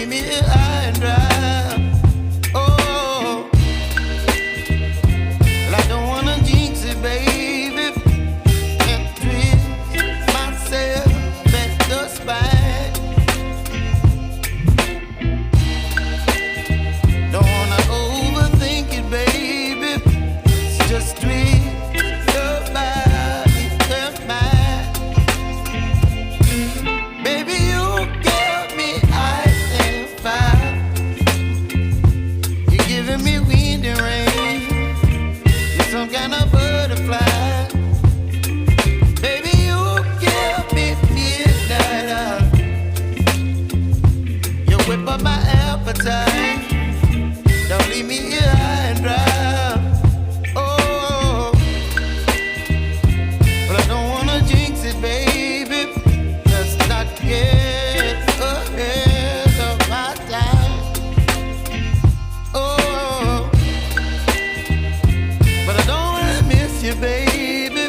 leave me here high and dry. Oh, well, I don't wanna jinx it, baby, and twist myself at the spine. Don't wanna overthink it, baby. It's just twist your body and mine. Baby, you give me ice and fire. You're giving me wind and rain. You're some kind of butterfly. Baby, you give me midnight oil. You whip up my appetite. Don't leave me here high and dry. Oh, but I don't wanna jinx it, baby. Let's not get ahead of my time. Oh, but I don't wanna miss you, baby.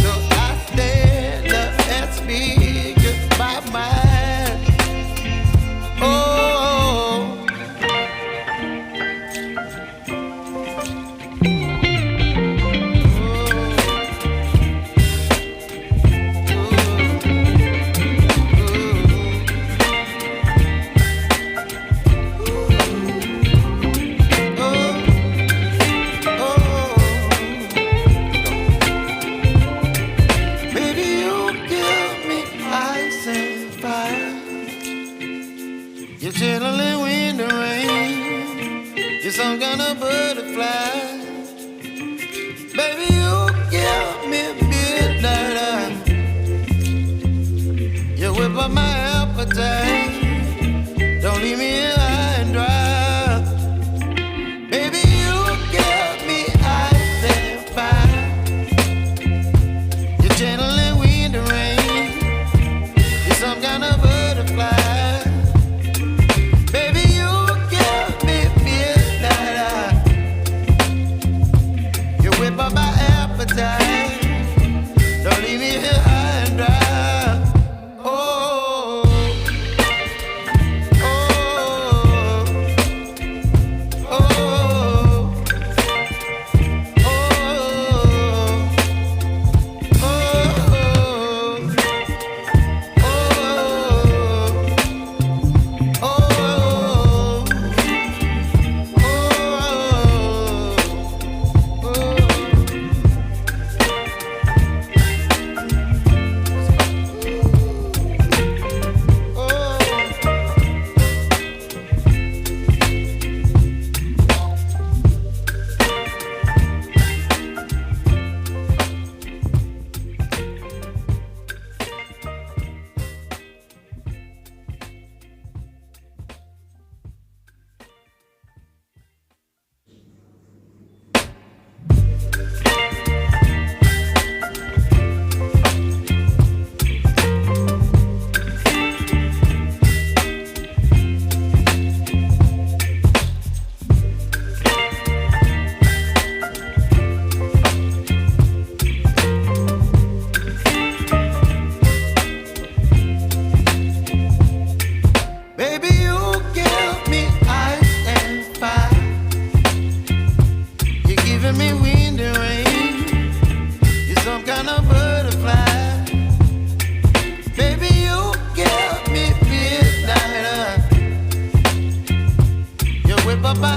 So I stand up and speak my mind. Oh. Baby, you give me ice and fire. You're chilling wind and rain. You're some kind of butterfly. Baby, you give me midnight oil. You whip up my appetite. Don't leave me here high and dry. Baby, you give me ice and fire. You're channeling wind and rain. You're some kind of butterfly. Baby, you give me midnight oil. You whip up my appetite. Don't leave me here high and dry. Oh, oh, oh, oh, baby, you give me ice and fire. You're giving me wind and rain. You're some kind of butterfly. Baby, you give me midnight oil. You whip up my